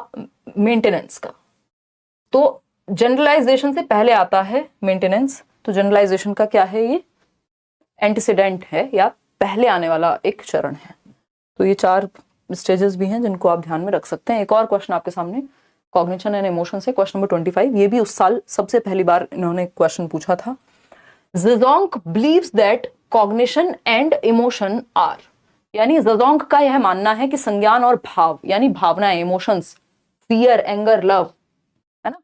मेंटेनेंस का, तो जनरलाइजेशन से पहले आता है मेंटेनेंस। तो जनरलाइजेशन का क्या है, ये एंटीसीडेंट है या पहले आने वाला एक चरण है। तो ये 4 स्टेजेस भी हैं जिनको आप ध्यान में रख सकते हैं। एक और क्वेश्चन आपके सामने कॉग्निशन एंड इमोशन से, क्वेश्चन नंबर 25। ये भी उस साल सबसे पहली बार इन्होंने क्वेश्चन पूछा था। Zajonc believes that cognition and emotion are, यानी ज़ेज़ोंग का यह मानना है कि संज्ञान और भाव, यानी भावनाएं, इमोशंस, फियर, एंगर, लव, है ना,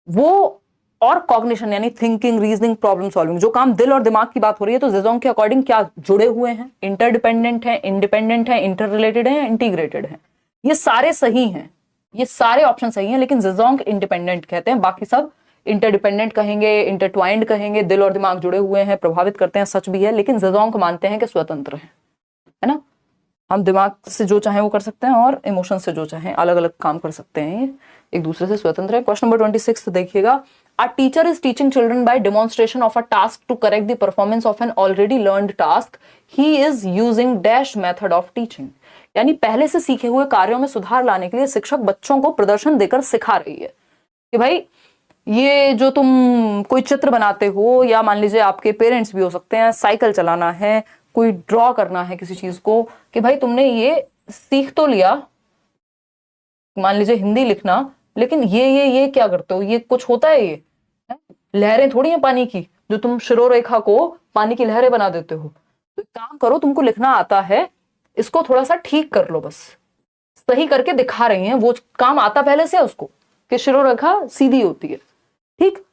वो, और कॉग्निशन यानी थिंकिंग, रीजनिंग, प्रॉब्लम सॉल्विंग, जो काम दिल और दिमाग की बात हो रही है, तो ज़ेज़ोंग के अकॉर्डिंग क्या जुड़े हुए हैं, इंटरडिपेंडेंट है, इंडिपेंडेंट है, इंटर रिलेटेड है, इंटीग्रेटेड है। ये सारे सही हैं, ये सारे ऑप्शन सही हैं, लेकिन ज़ेज़ोंग इंडिपेंडेंट कहते हैं, बाकी सब इंटरडिपेंडेंट कहेंगे, इंटरट्वाइंड कहेंगे, दिल और दिमाग जुड़े हुए हैं, प्रभावित करते हैं, सच भी है, लेकिन ज़ेज़ोंग मानते हैं कि स्वतंत्र है ना। हम दिमाग से जो चाहें वो कर सकते हैं और इमोशन से जो चाहें अलग अलग काम कर सकते हैं, ये एक दूसरे से स्वतंत्र है। क्वेश्चन नंबर 26 देखिएगा, A teacher is teaching children by demonstration of a task to correct the performance of an already learned task. He is using dash method of teaching. यानी पहले से सीखे हुए कार्यों में सुधार लाने के लिए शिक्षक बच्चों को प्रदर्शन देकर सिखा रही है कि भाई ये जो तुम कोई चित्र बनाते हो, या मान लीजिए आपके पेरेंट्स भी हो सकते हैं, साइकिल चलाना है, कोई ड्रॉ करना है किसी चीज को, कि भाई तुमने ये सीख तो लिया, मान लीजिए हिंदी लिखना, लेकिन ये क्या करते हो, ये कुछ होता है, ये लहरें थोड़ी हैं पानी की जो तुम शिरोरेखा को पानी की लहरें बना देते हो। तो काम करो, तुमको लिखना आता है, इसको थोड़ा सा ठीक कर लो, बस सही करके दिखा रही हैं। वो काम आता पहले से उसको कि शिरोरेखा सीधी होती है, ठीक।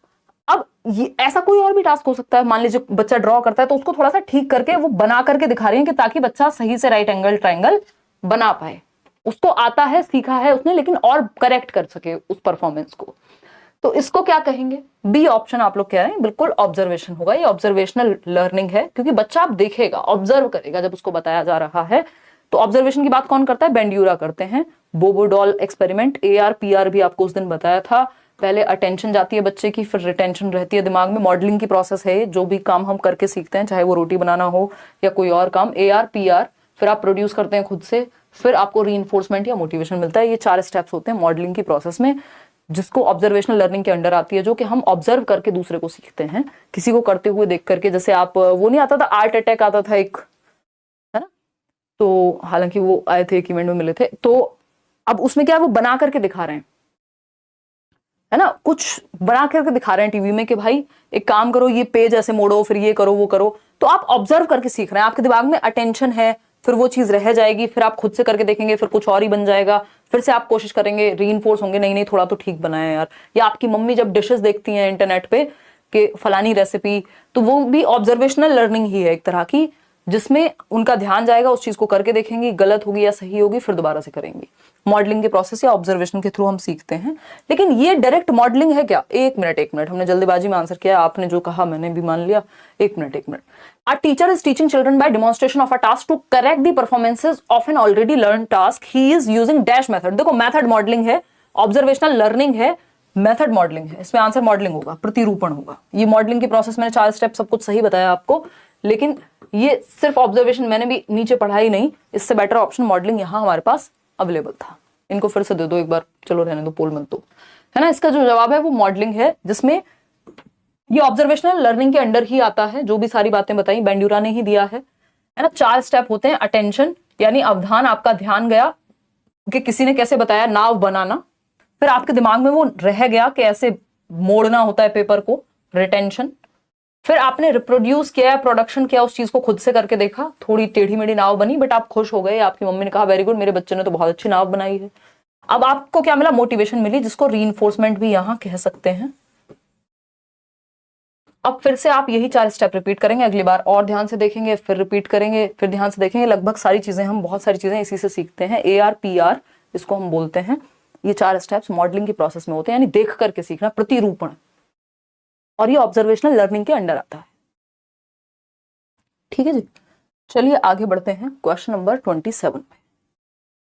अब ये ऐसा कोई और भी टास्क हो सकता है, मान लीजिए बच्चा ड्रॉ करता है तो उसको थोड़ा सा ठीक करके वो बना करके दिखा रही है कि ताकि बच्चा सही से राइट एंगल ट्रायंगल बना पाए। उसको आता है, सीखा है उसने, लेकिन और करेक्ट कर सके उस परफॉर्मेंस को। तो इसको क्या कहेंगे? बी ऑप्शन आप लोग कह रहे हैं, बिल्कुल ऑब्जर्वेशन होगा। ये ऑब्जर्वेशनल लर्निंग है, क्योंकि बच्चा आप देखेगा, ऑब्जर्व करेगा जब उसको बताया जा रहा है। तो ऑब्जर्वेशन की बात कौन करता है? बेंड्यूरा करते हैं। बोबोडॉल एक्सपेरिमेंट, AR PR भी आपको उस दिन बताया था। पहले अटेंशन जाती है बच्चे की, फिर रिटेंशन रहती है दिमाग में। मॉडलिंग की प्रोसेस है, जो भी काम हम करके सीखते हैं, चाहे वो रोटी बनाना हो या कोई और काम, AR PR, फिर आप प्रोड्यूस करते हैं खुद से, फिर आपको रीइंफोर्समेंट या मोटिवेशन मिलता है। ये 4 स्टेप्स होते हैं मॉडलिंग की प्रोसेस में, जिसको ऑब्जर्वेशनल लर्निंग के अंडर आती है, जो कि हम ऑब्जर्व करके दूसरे को सीखते हैं, किसी को करते हुए देख करके। जैसे आप, वो नहीं आता था आर्ट अटैक आता था एक, है ना, तो हालांकि वो आए थे, एक इवेंट में मिले थे, तो अब उसमें क्या है, वो बना करके दिखा रहे हैं, है ना, कुछ बना करके दिखा रहे हैं टीवी में कि भाई एक काम करो, ये पेज ऐसे मोड़ो, फिर ये करो, वो करो। तो आप ऑब्जर्व करके सीख रहे हैं, आपके दिमाग में अटेंशन है, फिर वो चीज रह जाएगी, फिर आप खुद से करके देखेंगे, फिर कुछ और ही बन जाएगा, फिर से आप कोशिश करेंगे, रीइंफोर्स होंगे, नहीं नहीं थोड़ा तो ठीक बनाया यार। या आपकी मम्मी जब डिशेस देखती हैं इंटरनेट पे कि फलानी रेसिपी, तो वो भी ऑब्जर्वेशनल लर्निंग ही है एक तरह की, जिसमें उनका ध्यान जाएगा, उस चीज को करके देखेंगी, गलत होगी या सही होगी, फिर दोबारा से करेंगी। मॉडलिंग के प्रोसेस या ऑब्जर्वेशन के थ्रू हम सीखते हैं। लेकिन ये डायरेक्ट मॉडलिंग है क्या? एक मिनट, हमने जल्दीबाजी में आंसर किया, आपने जो कहा मैंने भी मान लिया। एक minute. A teacher is teaching children by demonstration of a task to correct the performances of an already learned task. He is using dash method. देखो मेथड मॉडलिंग है, ऑब्जर्वेशनल लर्निंग है, मेथड मॉडलिंग है, इसमें answer modelling होगा, प्रतिरूपण होगा। ये modelling की प्रोसेस मैंने 4 स्टेप सब कुछ सही बताया आपको, लेकिन ये सिर्फ ऑब्जर्वेशन मैंने भी नीचे पढ़ा ही नहीं, इससे बेटर ऑप्शन मॉडलिंग यहाँ हमारे पास अवेलेबल था। इनको फिर से दे दो एक बार, चलो रहने दो, पोल मत दो, है ना। इसका जो जवाब है वो मॉडलिंग है, जिसमें ये ऑब्जर्वेशनल लर्निंग के अंडर ही आता है। जो भी सारी बातें बताई बेंड्यूरा ने ही दिया है ना। 4 स्टेप होते हैं। अटेंशन यानी अवधान, आपका ध्यान गया कि किसी ने कैसे बताया नाव बनाना, फिर आपके दिमाग में वो रह गया कि ऐसे मोड़ना होता है पेपर को, रिटेंशन। फिर आपने रिप्रोड्यूस किया, प्रोडक्शन किया, उस चीज को खुद से करके देखा, थोड़ी टेढ़ी मेढ़ी नाव बनी, बट आप खुश हो गए, आपकी मम्मी ने कहा वेरी गुड, मेरे बच्चे ने तो बहुत अच्छी नाव बनाई है। अब आपको क्या मिला? मोटिवेशन मिली, जिसको रीइंफोर्समेंट भी यहां कह सकते हैं। अब फिर से आप यही 4 स्टेप रिपीट करेंगे, अगली बार और ध्यान से देखेंगे, फिर रिपीट करेंगे, फिर ध्यान से देखेंगे। लगभग सारी चीजें, हम बहुत सारी चीजें इसी से सीखते हैं। AR PR इसको हम बोलते हैं। ये 4 स्टेप्स मॉडलिंग की प्रोसेस में होते हैं, यानी देख करके सीखना, प्रतिरूपण, और ये ऑब्जर्वेशनल लर्निंग के अंडर आता है। ठीक है जी, चलिए आगे बढ़ते हैं क्वेश्चन नंबर 27 पे।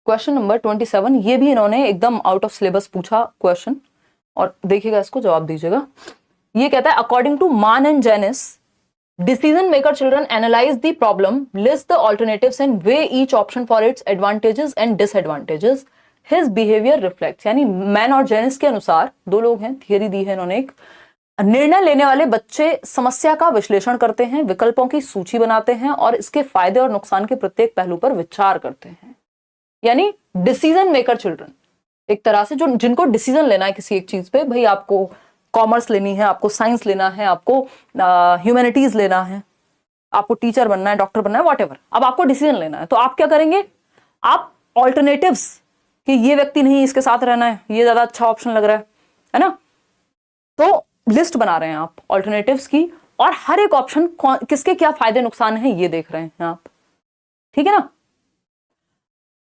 क्वेश्चन नंबर 27, ये भी इन्होंने एकदम आउट ऑफ सिलेबस पूछा क्वेश्चन, और देखिएगा इसको, जवाब दीजिएगा। ये कहता है according to Mann and Janis, decision maker children analyse the problem, list the alternatives and weigh each option for its advantages and disadvantages, his behaviour reflects. यानी मैन और जेनिस के अनुसार, 2 लोग हैं, थियरी दी है इन्होंने एक, निर्णय लेने वाले बच्चे समस्या का विश्लेषण करते हैं, विकल्पों की सूची बनाते हैं और इसके फायदे और नुकसान के प्रत्येक पहलू पर विचार करते हैं। यानी डिसीजन मेकर चिल्ड्रन एक तरह से, जो जिनको डिसीजन लेना है किसी एक चीज पे, भाई आपको कॉमर्स लेनी है, आपको साइंस लेना है, आपको ह्यूमैनिटीज लेना है, आपको टीचर बनना है, डॉक्टर बनना है, व्हाटएवर, अब आपको डिसीजन लेना है, तो आप क्या करेंगे? आप ऑल्टरनेटिव्स, कि ये व्यक्ति नहीं, इसके साथ रहना है, ये ज्यादा अच्छा ऑप्शन लग रहा है ना, तो लिस्ट बना रहे हैं आप ऑल्टरनेटिव्स की, और हर एक ऑप्शन किसके क्या फायदे नुकसान है ये देख रहे हैं आप। ठीक है ना।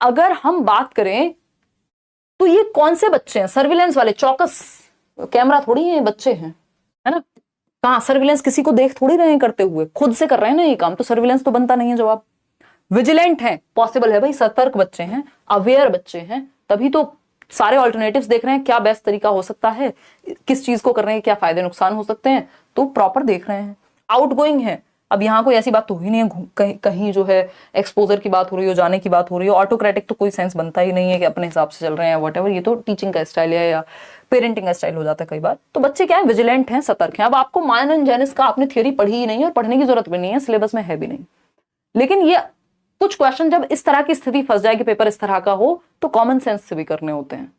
अगर हम बात करें तो ये कौन से बच्चे हैं? सर्विलेंस वाले, चौकस, कैमरा थोड़ी है, बच्चे हैं, है ना। कहां सर्विलेंस? किसी को देख थोड़ी रहे हैं करते हुए, खुद से कर रहे हैं ना ये काम, तो सर्विलेंस तो बनता नहीं है जवाब। विजिलेंट है, पॉसिबल है भाई, सतर्क बच्चे हैं, अवेयर बच्चे हैं, तभी तो सारे ऑल्टरनेटिव्स देख रहे हैं, क्या बेस्ट तरीका हो सकता है, किस चीज को करने के क्या फायदे नुकसान हो सकते हैं, तो प्रॉपर देख रहे हैं, आउटगोइंग है। अब यहाँ कोई ऐसी बात तो हुई नहीं है कहीं जो है एक्सपोजर की बात हो रही हो, जाने की बात हो रही हो, ऑटोक्रेटिक तो कोई सेंस बनता ही नहीं है कि अपने हिसाब से चल रहे हैं वट ये तो टीचिंग का स्टाइल है या पेरेंटिंग का स्टाइल हो जाता है कई बार। तो बच्चे क्या है, विजिलेंट हैं, सतर्क हैं। अब आपको मायन एंड जेनिस का आपने थ्योरी पढ़ी ही नहीं है और पढ़ने की जरूरत भी नहीं है, सिलेबस में है भी नहीं, लेकिन ये कुछ क्वेश्चन जब इस तरह की स्थिति फंस जाए कि पेपर इस तरह का हो तो कॉमन सेंस से भी करने होते हैं।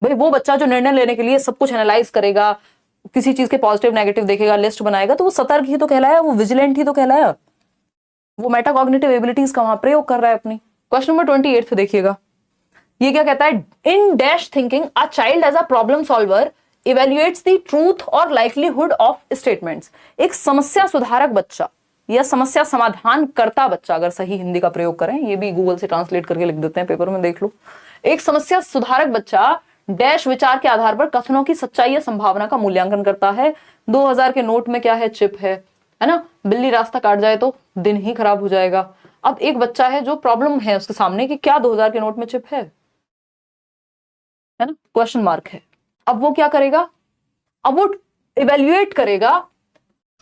भाई वो बच्चा जो निर्णय लेने के लिए सब कुछ एनालाइज करेगा, किसी चीज के पॉजिटिव नेगेटिव देखेगा, लिस्ट बनाएगा, तो वो सतर्क ही तो कहलाया, वो विजिलेंट ही तो कहलाया, वो मेटाकॉग्निटिव एबिलिटीज का वहां प्रयोग कर रहा है अपनी। क्वेश्चन नंबर 28 देखिएगा, ये क्या कहता है, in dash thinking a child as a problem solver evaluates the truth और लाइकलीहुड ऑफ स्टेटमेंट्स। एक समस्या सुधारक बच्चा या समस्या समाधान करता बच्चा, अगर सही हिंदी का प्रयोग करें, ये भी गूगल से ट्रांसलेट करके लिख देते हैं, पेपर में देख लो। एक समस्या सुधारक बच्चा डैश विचार के आधार पर कथनों की सच्चाई या संभावना का मूल्यांकन करता है। 2000 के नोट में क्या है, चिप है ना, बिल्ली रास्ता काट जाए तो दिन ही खराब हो जाएगा। अब एक बच्चा है जो प्रॉब्लम है उसके सामने कि क्या 2000 के नोट में चिप है ना, क्वेश्चन मार्क है। अब वो क्या करेगा, अब वो इवेल्युएट करेगा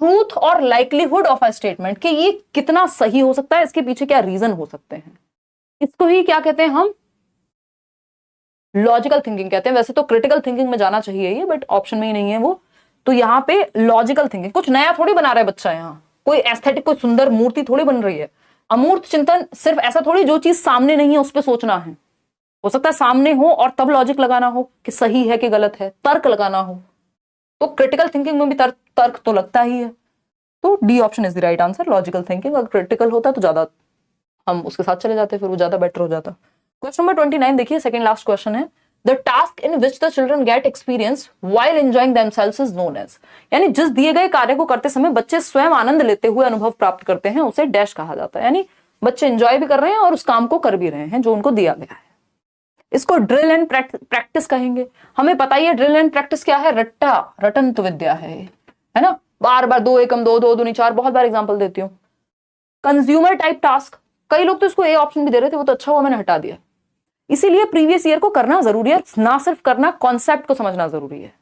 ट्रूथ और लाइकलीहुड ऑफ अ स्टेटमेंट कि ये कितना सही हो सकता है, इसके पीछे क्या रीजन हो सकते हैं। इसको ही क्या कहते हैं हम, लॉजिकल थिंकिंग कहते हैं। वैसे तो क्रिटिकल थिंकिंग में जाना चाहिए ये, बट ऑप्शन में ही नहीं है वो, तो यहाँ पे लॉजिकल थिंकिंग। कुछ नया थोड़ी बना रहा है बच्चा, यहाँ कोई एस्थेटिक कोई सुंदर मूर्ति थोड़ी बन रही है। अमूर्त चिंतन सिर्फ ऐसा थोड़ी जो चीज सामने नहीं है उस पर सोचना है, हो सकता है सामने हो और तब लॉजिक लगाना हो कि सही है कि गलत है, तर्क लगाना हो। तो क्रिटिकल थिंकिंग में भी तर्क तो लगता ही है। तो D option is the right answer, logical thinking. अगर क्रिटिकल होता तो ज्यादा हम उसके साथ चले जाते, फिर वो ज्यादा बेटर हो जाता। क्वेश्चन नंबर 29 देखिए, सेकंड लास्ट क्वेश्चन है, the task in which the children get experience while enjoying themselves is known as. यानी जिस दिए गए कार्य को करते समय बच्चे स्वयं आनंद लेते हुए अनुभव प्राप्त करते हैं, उसे डैश कहा जाता है। यानी बच्चे एंजॉय भी कर रहे हैं और उस काम को कर भी रहे हैं जो उनको दिया गया है। इसको ड्रिल एंड प्रैक्टिस कहेंगे। हमें पता ही है ड्रिल एंड प्रैक्टिस क्या है, रटंत विद्या है ना, बार बार 2 एकम 2 2 दूनी 4, बहुत बार एग्जांपल देती हूँ। कंज्यूमर टाइप टास्क, कई लोग तो इसको ए ऑप्शन भी दे रहे थे, वो तो अच्छा हुआ मैंने हटा दिया। इसीलिए प्रीवियस ईयर को करना जरूरी है, ना सिर्फ करना, कॉन्सेप्ट को समझना जरूरी है।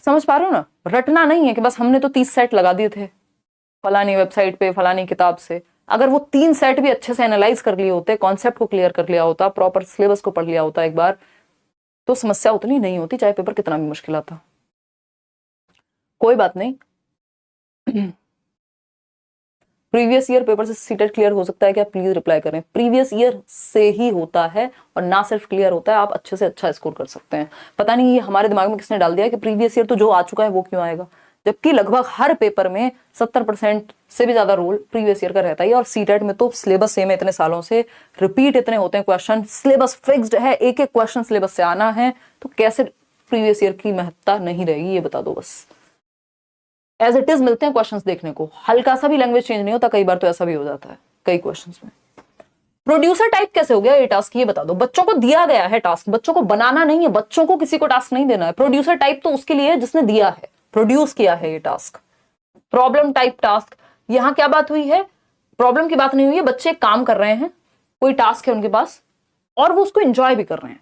समझ पा रहे हो ना, रटना नहीं है कि बस हमने तो 30 सेट लगा दिए थे फलानी वेबसाइट पे फलानी किताब से। अगर वो 3 सेट भी अच्छे से एनालाइज कर लिए होते, कॉन्सेप्ट को क्लियर कर लिया होता, प्रॉपर सिलेबस को पढ़ लिया होता एक बार, तो समस्या उतनी नहीं होती, चाहे पेपर कितना भी मुश्किल आता। कोई बात नहीं, प्रीवियस ईयर पेपर से सीटेट क्लियर हो सकता है क्या, प्लीज रिप्लाई करें। प्रीवियस ईयर से ही होता है और ना सिर्फ क्लियर होता है, आप अच्छे से अच्छा स्कोर कर सकते हैं। पता नहीं ये हमारे दिमाग में किसने डाल दिया कि प्रीवियस ईयर तो जो आ चुका है वो क्यों आएगा, जबकि लगभग हर पेपर में 70% से भी ज्यादा रोल प्रीवियस ईयर का रहता है। और सीटेट में तो सिलेबस सेम है, इतने सालों से रिपीट इतने होते हैं क्वेश्चन, सिलेबस फिक्स्ड है, एक एक क्वेश्चन सिलेबस से आना है, तो कैसे प्रीवियस ईयर की महत्ता नहीं रहेगी, ये बता दो बस। एज इट इज मिलते हैं क्वेश्चंस देखने को, हल्का सा भी लैंग्वेज चेंज नहीं होता, कई बार तो ऐसा भी हो जाता है कई क्वेश्चंस में। प्रोड्यूसर टाइप कैसे हो गया ये टास्क, ये बता दो। बच्चों को दिया गया है टास्क, बच्चों को बनाना नहीं है, बच्चों को किसी को टास्क नहीं देना है। प्रोड्यूसर टाइप तो उसके लिए है जिसने दिया है, प्रोड्यूस किया है ये टास्क। प्रॉब्लम टाइप टास्क, यहां क्या बात हुई है, प्रॉब्लम की बात नहीं हुई है, बच्चे काम कर रहे हैं, कोई टास्क है उनके पास और वो उसको एंजॉय भी कर रहे हैं।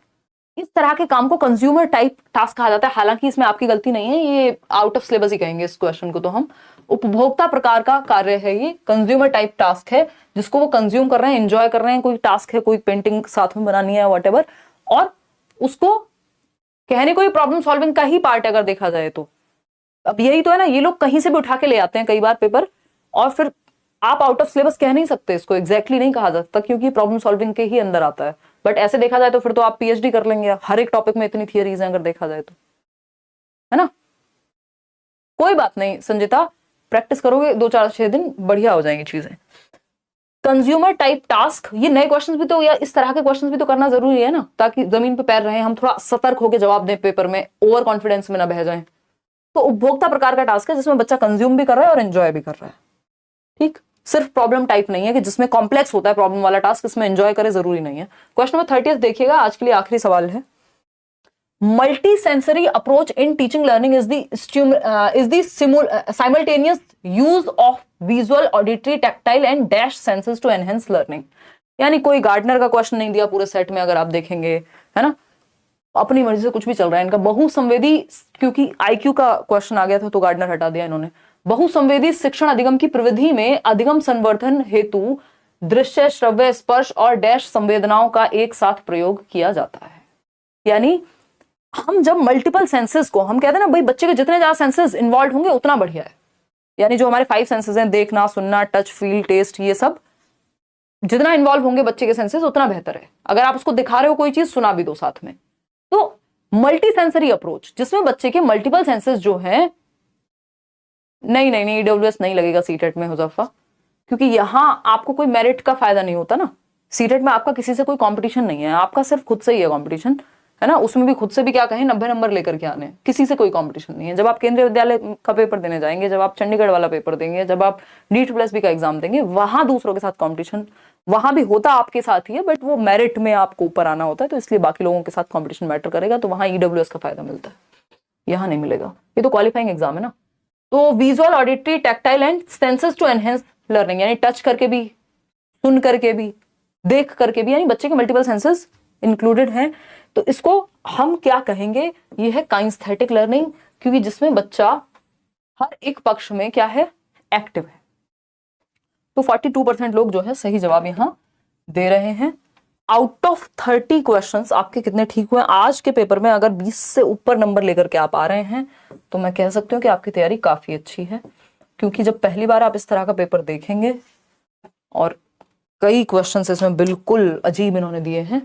इस तरह के काम को कंज्यूमर टाइप टास्क कहा जाता है। हालांकि इसमें आपकी गलती नहीं है, ये आउट ऑफ सिलेबस ही कहेंगे इस क्वेश्चन को, तो हम उपभोक्ता प्रकार का कार्य है ये, कंज्यूमर टाइप टास्क है, जिसको वो कंज्यूम कर रहे हैं, एंजॉय कर रहे हैं। कोई टास्क है, कोई पेंटिंग साथ में बनानी है व्हाटएवर, और उसको कहने को प्रॉब्लम सॉल्विंग का ही पार्ट अगर देखा जाए तो। अब यही तो है ना, ये लोग कहीं से भी उठा के ले आते हैं कई बार पेपर, और फिर आप आउट ऑफ सिलेबस कह नहीं सकते, इसको एग्जैक्टली नहीं कहा जा सकता क्योंकि प्रॉब्लम सॉल्विंग के ही अंदर आता है। बट ऐसे देखा जाए तो फिर तो आप पीएचडी कर लेंगे, हर एक टॉपिक में इतनी थियरीज हैं अगर देखा जाए तो, है ना। कोई बात नहीं संजिता, प्रैक्टिस करोगे 2-4-6 दिन, बढ़िया हो जाएंगी चीजें। कंज्यूमर टाइप टास्क, ये नए क्वेश्चंस भी तो, या इस तरह के क्वेश्चंस भी तो करना जरूरी है ना, ताकि जमीन पे पैर रहे, हम थोड़ा सतर्क होकर जवाब दें पेपर में, ओवर कॉन्फिडेंस में ना बह जाएं। तो उपभोक्ता प्रकार का टास्क है जिसमें बच्चा कंज्यूम भी कर रहा है और एंजॉय भी कर रहा है। ठीक, सिर्फ प्रॉब्लम टाइप नहीं है कि जिसमें कॉम्प्लेक्स होता है प्रॉब्लम वाला टास्क, इसमें एंजॉय करे जरूरी नहीं है। क्वेश्चन नंबर 30 देखिएगा, आज के लिए आखिरी सवाल है। Multi sensory approach in teaching learning is the simultaneous use of visual, auditory, tactile and dash senses to enhance learning. यानी कोई गार्डनर का क्वेश्चन नहीं दिया पूरे सेट में, अगर आप देखेंगे, है ना, अपनी मर्जी से कुछ भी चल रहा है इनका। बहुसंवेदी, क्योंकि आईक्यू का क्वेश्चन आ गया था तो गार्डनर हटा दिया इन्होंने। बहुसंवेदी शिक्षण अधिगम की प्रविधि में अधिगम संवर्धन हेतु दृश्य, श्रव्य, स्पर्श और डैश संवेदनाओं का एक साथ प्रयोग किया जाता है। यानी हम जब मल्टीपल सेंसेस को, हम कहते हैं ना भाई बच्चे के जितने ज्यादा सेंसेस इन्वॉल्व होंगे उतना बढ़िया है। यानी जो हमारे 5 सेंसेस हैं, देखना, सुनना, टच, फील, टेस्ट, ये सब जितना इन्वॉल्व होंगे बच्चे के सेंसेस उतना बेहतर है। अगर आप उसको दिखा रहे हो कोई चीज, सुना भी दो साथ में। तो मल्टी सेंसरी अप्रोच जिसमें बच्चे के मल्टीपल सेंसेस जो है, नहीं ईडब्ल्यूएस नहीं लगेगा सीटेट में हुजैफा, क्योंकि यहां आपको कोई मेरिट का फायदा नहीं होता ना। सीटेट में आपका किसी से कोई कंपटीशन नहीं है, आपका सिर्फ खुद से ही है कंपटीशन, है ना। उसमें भी खुद से भी क्या कहें, 90 नंबर लेकर के आने, किसी से कोई कंपटीशन नहीं है। जब आप केंद्रीय विद्यालय का पेपर देने जाएंगे, जब आप चंडीगढ़ वाला पेपर देंगे, जब आप NEET+B का एग्जाम देंगे, वहां दूसरों के साथ कंपटीशन वहां भी होता आपके साथ ही है, बट वो मेरिट में आपको ऊपर आना होता है, तो इसलिए बाकी लोगों के साथ कंपटीशन मैटर करेगा, तो वहां ईडब्ल्यूएस का फायदा मिलता है, यहाँ नहीं मिलेगा। ये तो क्वालिफाइंग एग्जाम है ना। तो visual, auditory, tactile and senses to enhance learning, यानी टच करके भी, सुन करके भी, देख करके भी, यानी बच्चे के मल्टीपल सेंसेस इंक्लूडेड हैं। तो इसको हम क्या कहेंगे, ये है काइंस्थेटिक लर्निंग, क्योंकि जिसमें बच्चा हर एक पक्ष में क्या है, एक्टिव है। तो 42% लोग जो है सही जवाब यहां दे रहे हैं। आउट ऑफ 30 क्वेश्चंस आपके कितने ठीक हुए आज के पेपर में? अगर 20 से ऊपर नंबर लेकर के आप आ रहे हैं तो मैं कह सकती हूँ कि आपकी तैयारी काफी अच्छी है, क्योंकि जब पहली बार आप इस तरह का पेपर देखेंगे और कई क्वेश्चंस इसमें बिल्कुल अजीब इन्होंने दिए हैं,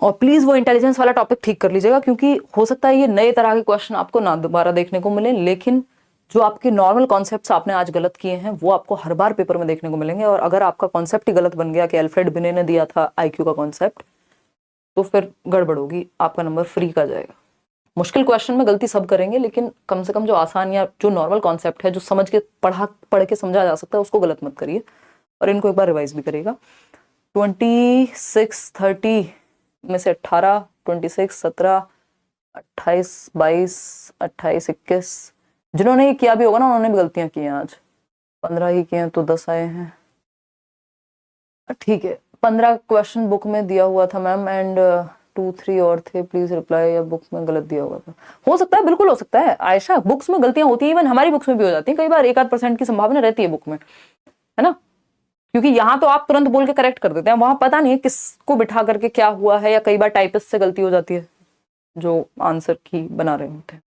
और प्लीज वो इंटेलिजेंस वाला टॉपिक ठीक कर लीजिएगा, क्योंकि हो सकता है ये नए तरह के क्वेश्चन आपको ना दोबारा देखने को मिले, लेकिन जो आपके नॉर्मल कॉन्सेप्ट्स आपने आज गलत किए हैं वो आपको हर बार पेपर में देखने को मिलेंगे। और अगर आपका कॉन्सेप्ट ही गलत बन गया कि अल्फ्रेड बिने ने दिया था आईक्यू का कॉन्सेप्ट, तो फिर गड़बड़ होगी, आपका नंबर फ्री का जाएगा। मुश्किल क्वेश्चन में गलती सब करेंगे, लेकिन कम से कम जो आसान या जो नॉर्मल कॉन्सेप्ट है, जो समझ के पढ़ के समझा जा सकता है, उसको गलत मत करिए, और इनको एक बार रिवाइज भी करिएगा। 26, 30 में से 18, 26, 17, 28, 22, 28, 21, जिन्होंने ये किया भी होगा ना उन्होंने भी गलतियां की हैं आज। 15 ही किए हैं तो 10 आए हैं, ठीक है। 15 क्वेश्चन बुक में दिया हुआ था मैम, एंड 2, 3 और थे, प्लीज रिप्लाई, या बुक में गलत दिया हुआ था। हो सकता है, बिल्कुल हो सकता है आयशा, बुक्स में गलतियां होती है, इवन हमारी बुक्स में भी हो जाती है कई बार, 1-8% की संभावना रहती है बुक में, है ना। क्योंकि यहाँ तो आप तुरंत बोल के करेक्ट कर देते हैं, वहां पता नहीं है किसको बिठा करके क्या हुआ है, या कई बार टाइपिस्ट से गलती हो जाती है जो आंसर की बना रहे होते हैं।